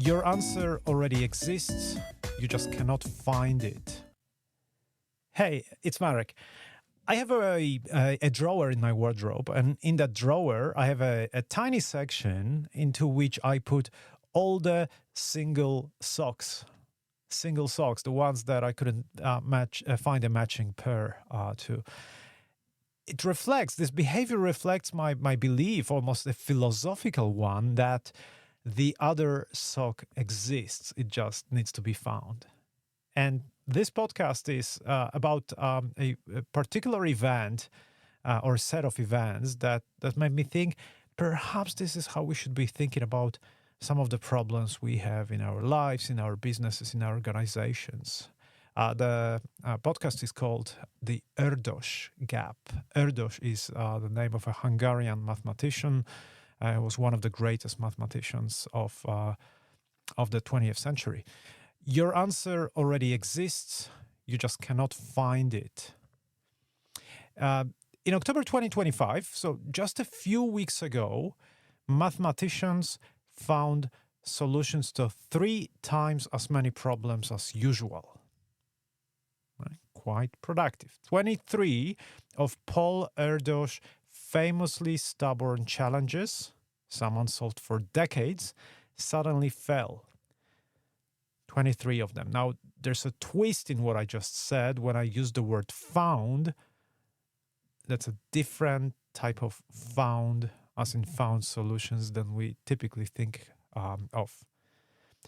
Your answer already exists, you just cannot find it. Hey, it's Marek. I have a drawer in my wardrobe, and in that drawer, I have a tiny section into which I put all the single socks, the ones that I couldn't find a matching pair to. This behavior reflects my belief, almost a philosophical one, that the other sock exists. It just needs to be found. And this podcast is about a particular event or set of events that made me think perhaps this is how we should be thinking about some of the problems we have in our lives, in our businesses, in our organizations. The podcast is called the Erdős Gap. Erdős is the name of a Hungarian mathematician. He was one of the greatest mathematicians of the 20th century. Your answer already exists. You just cannot find it. In October 2025, so just a few weeks ago, mathematicians found solutions to 3 times as many problems as usual. Right? Quite productive. 23 of Paul Erdős' famously stubborn challenges, some unsolved for decades, suddenly fell. 23 of them. Now, there's a twist in what I just said. When I use the word found, that's a different type of found, as in found solutions, than we typically think of.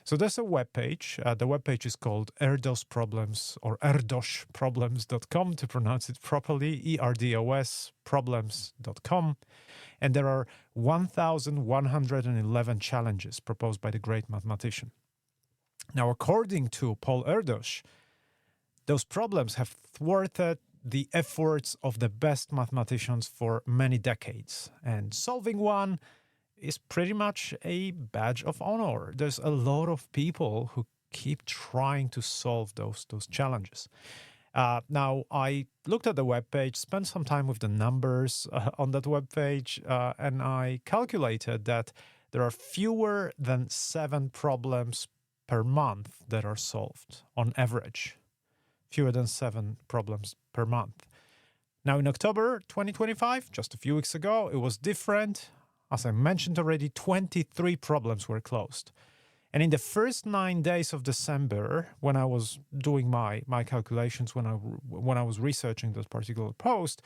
So there's a webpage. The webpage is called Erdős Problems, or erdosproblems.com to pronounce it properly, ERDOS problems.com. And there are 1,111 challenges proposed by the great mathematician. Now, according to Paul Erdős, those problems have thwarted the efforts of the best mathematicians for many decades. And solving one is pretty much a badge of honor. There's a lot of people who keep trying to solve those challenges. Now, I looked at the webpage, spent some time with the numbers on that webpage, and I calculated that there are fewer than 7 problems per month that are solved on average. Fewer than 7 problems per month. Now, in October 2025, just a few weeks ago, it was different. As I mentioned already, 23 problems were closed. And in the first 9 days of December, when I was doing my calculations, when I was researching this particular post,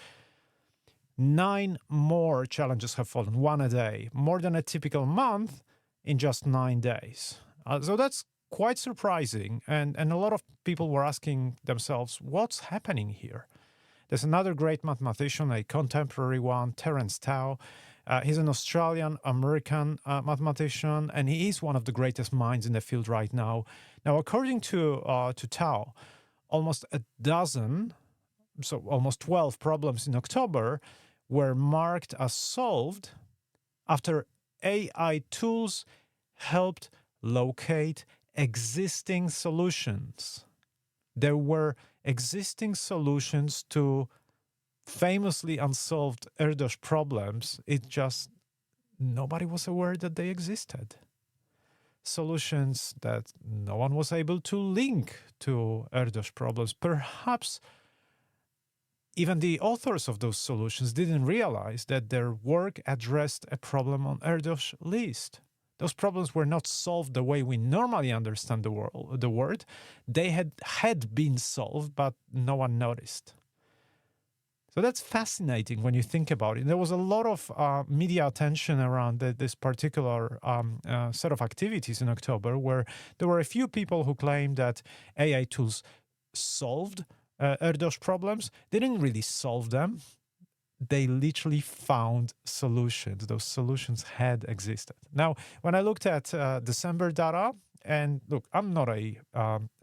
9 more challenges have fallen, 1 a day, more than a typical month in just 9 days. So that's quite surprising. And a lot of people were asking themselves, what's happening here? There's another great mathematician, a contemporary one, Terence Tao. He's an Australian-American mathematician, and he is one of the greatest minds in the field right now. Now, according to Tao, almost 12 problems in October were marked as solved after AI tools helped locate existing solutions. There were existing solutions to famously unsolved Erdős problems. It just, nobody was aware that they existed. Solutions that no one was able to link to Erdős problems. Perhaps even the authors of those solutions didn't realize that their work addressed a problem on Erdős list. Those problems were not solved the way we normally understand the word. They had been solved, but no one noticed. So that's fascinating when you think about it. There was a lot of media attention around this particular set of activities in October, where there were a few people who claimed that AI tools solved Erdős problems. They didn't really solve them. They literally found solutions. Those solutions had existed. Now, when I looked at December data, and look, I'm not a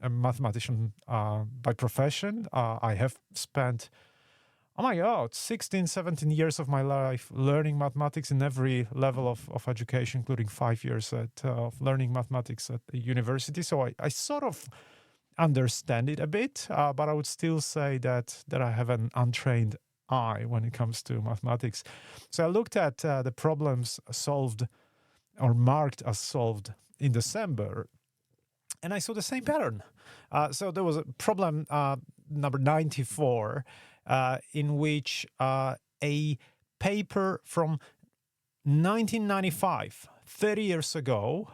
mathematician by profession. I have spent, 16, 17 years of my life learning mathematics in every level of education, including 5 years of learning mathematics at the university. So I sort of understand it a bit, but I would still say that I have an untrained eye when it comes to mathematics. So I looked at the problems solved or marked as solved in December, and I saw the same pattern. So there was a problem number 94, in which a paper from 1995, 30 years ago,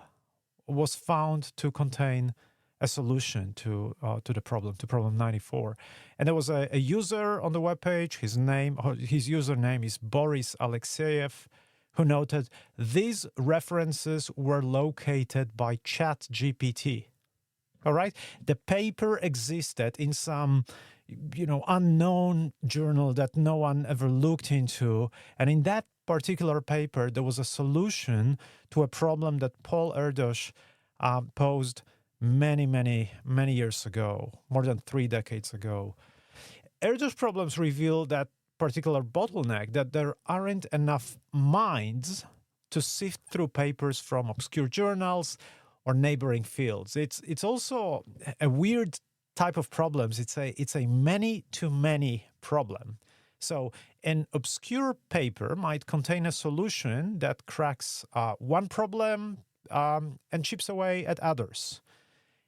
was found to contain a solution to the problem, to problem 94. And there was a user on the webpage. His username is Boris Alexeyev, who noted these references were located by ChatGPT. All right, the paper existed in some, unknown journal that no one ever looked into, and in that particular paper, there was a solution to a problem that Paul Erdős posed many years ago, more than 3 decades ago. Erdős problems reveal that particular bottleneck, that there aren't enough minds to sift through papers from obscure journals or neighboring fields. It's also a weird type of problems. It's a many-to-many problem. So an obscure paper might contain a solution that cracks one problem and chips away at others.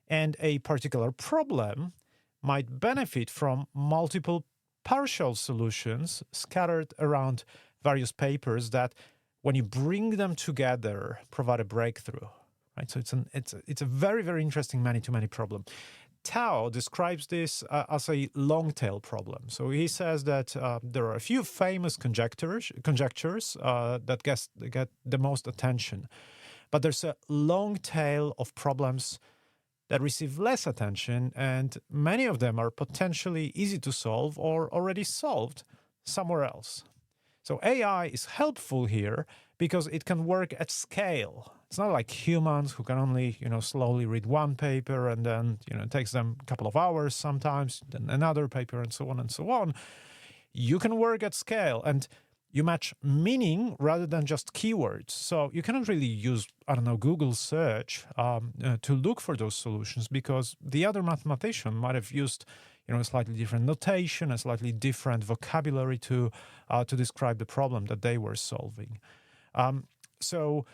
And a particular problem might benefit from multiple partial solutions scattered around various papers that, when you bring them together, provide a breakthrough. Right? So it's a very, very interesting many-to-many problem. Tao describes this as a long-tail problem. So he says that there are a few famous conjectures that get the most attention, but there's a long tail of problems that receive less attention, and many of them are potentially easy to solve or already solved somewhere else. So AI is helpful here because it can work at scale. It's not like humans who can only, slowly read one paper and then, it takes them a couple of hours sometimes, then another paper and so on and so on. You can work at scale, and you match meaning rather than just keywords. So you cannot really use, Google search to look for those solutions, because the other mathematician might have used, a slightly different notation, a slightly different vocabulary to describe the problem that they were solving. So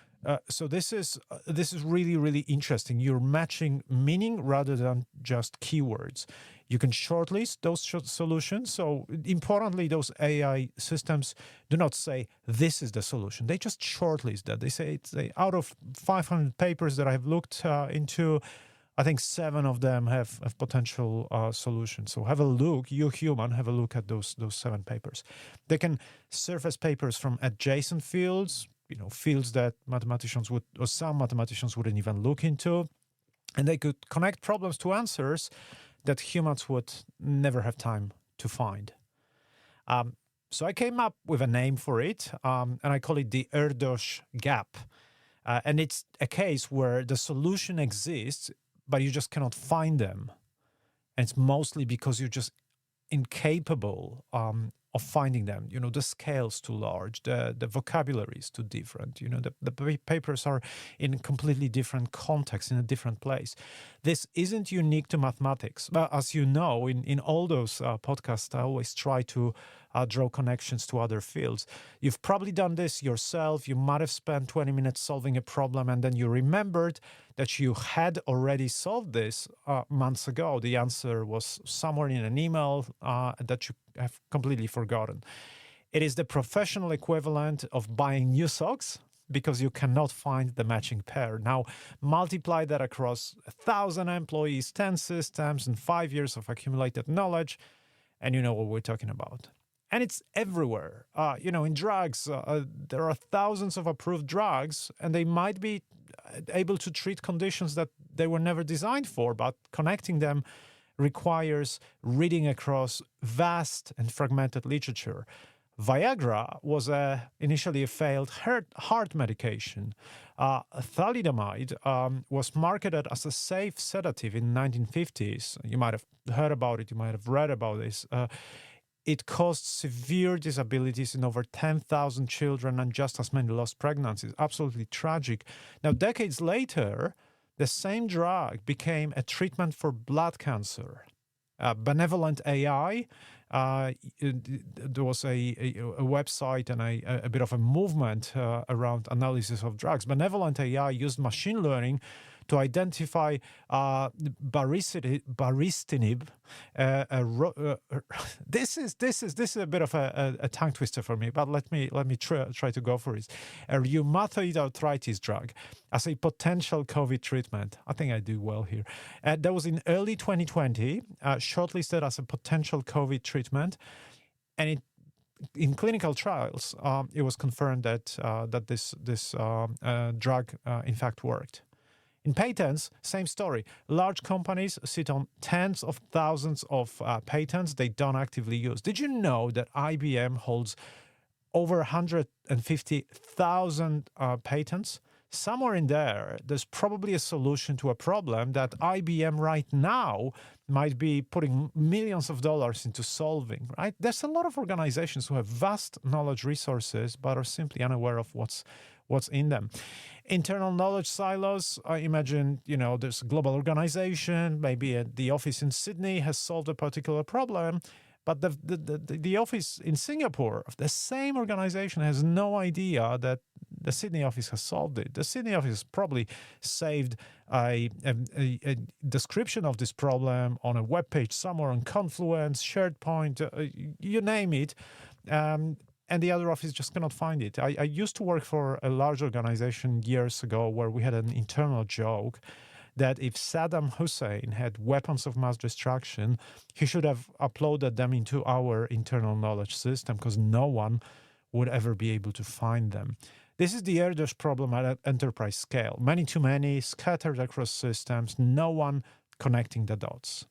this is really, really interesting. You're matching meaning rather than just keywords. You can shortlist those solutions. So importantly, those AI systems do not say this is the solution. They just shortlist that. They say out of 500 papers that I've looked into, I think 7 of them have potential solutions. So have a look, you human, have a look at those 7 papers. They can surface papers from adjacent fields, fields that some mathematicians wouldn't even look into. And they could connect problems to answers that humans would never have time to find. So I came up with a name for it, and I call it the Erdős Gap. And it's a case where the solution exists, but you just cannot find them. And it's mostly because you're just incapable of finding them. The scale's too large, the vocabulary is too different. The papers are in completely different context, in a different place. This isn't unique to mathematics. But as you know, in all those podcasts, I always try to draw connections to other fields. You've probably done this yourself. You might have spent 20 minutes solving a problem, and then you remembered that you had already solved this months ago. The answer was somewhere in an email that you have completely forgotten. It is the professional equivalent of buying new socks because you cannot find the matching pair. Now, multiply that across 1,000 employees, 10 systems, and 5 years of accumulated knowledge, and you know what we're talking about. And it's everywhere. In drugs, there are thousands of approved drugs, and they might be able to treat conditions that they were never designed for, but connecting them requires reading across vast and fragmented literature. Viagra was initially a failed heart medication. Thalidomide was marketed as a safe sedative in the 1950s. You might have heard about it. You might have read about this. It caused severe disabilities in over 10,000 children and just as many lost pregnancies. Absolutely tragic. Now, decades later, the same drug became a treatment for blood cancer. Benevolent AI there was a website and a bit of a movement around analysis of drugs. Benevolent AI used machine learning to identify baristinib. This is a bit of a tongue twister for me, but let me try to go for it. A rheumatoid arthritis drug as a potential COVID treatment. I think I do well here. That was in early 2020, shortlisted as a potential COVID treatment, and in clinical trials, it was confirmed that this drug in fact worked. In patents, same story. Large companies sit on tens of thousands of patents they don't actively use. Did you know that IBM holds over 150,000 patents? Somewhere in there's probably a solution to a problem that IBM right now might be putting millions of dollars into solving, right? There's a lot of organizations who have vast knowledge resources but are simply unaware of what's in them. Internal knowledge silos, I imagine, there's a global organization, maybe the office in Sydney has solved a particular problem, but the office in Singapore of the same organization has no idea that the Sydney office has solved it. The Sydney office probably saved a description of this problem on a web page somewhere on Confluence, SharePoint, you name it. And the other office just cannot find it. I used to work for a large organization years ago where we had an internal joke that if Saddam Hussein had weapons of mass destruction, he should have uploaded them into our internal knowledge system because no one would ever be able to find them. This is the Erdős problem at enterprise scale. Many too many, scattered across systems, no one connecting the dots.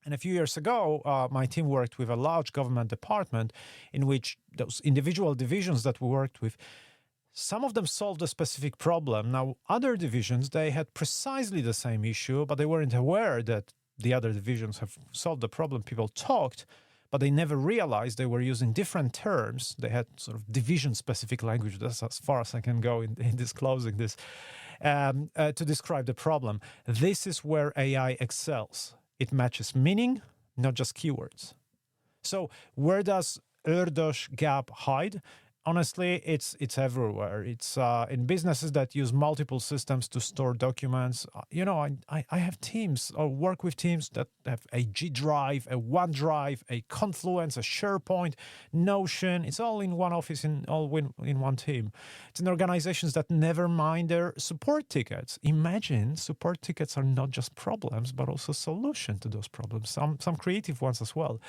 And a few years ago, my team worked with a large government department in which those individual divisions that we worked with, some of them solved a specific problem. Now, other divisions, they had precisely the same issue, but they weren't aware that the other divisions have solved the problem. People talked, but they never realized they were using different terms. They had sort of division-specific language. That's as far as I can go in disclosing this, to describe the problem. This is where AI excels. It matches meaning, not just keywords. So where does Erdős Gap hide? Honestly, it's everywhere. It's in businesses that use multiple systems to store documents. I have teams or work with teams that have a G Drive, a OneDrive, a Confluence, a SharePoint, Notion. It's all in one office, in one team. It's in organizations that never mind their support tickets. Imagine support tickets are not just problems, but also solution to those problems. Some creative ones as well.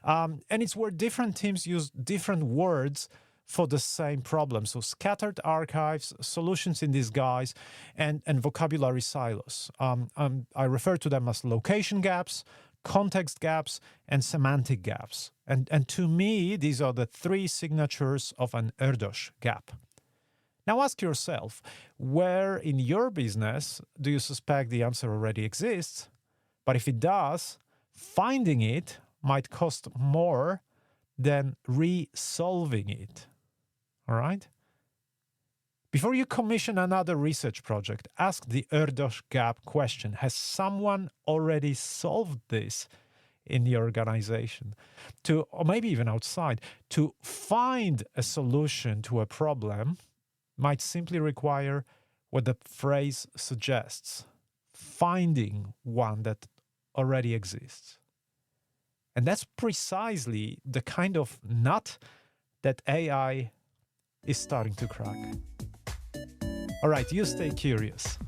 And it's where different teams use different words for the same problem. So scattered archives, solutions in disguise, and vocabulary silos. I refer to them as location gaps, context gaps, and semantic gaps. And to me, these are the three signatures of an Erdős gap. Now ask yourself, where in your business do you suspect the answer already exists? But if it does, finding it might cost more than resolving it. All right? Before you commission another research project, ask the Erdős Gap question. Has someone already solved this in the organization? Or maybe even outside. To find a solution to a problem might simply require what the phrase suggests, finding one that already exists. And that's precisely the kind of nut that AI is starting to crack. All right, you stay curious.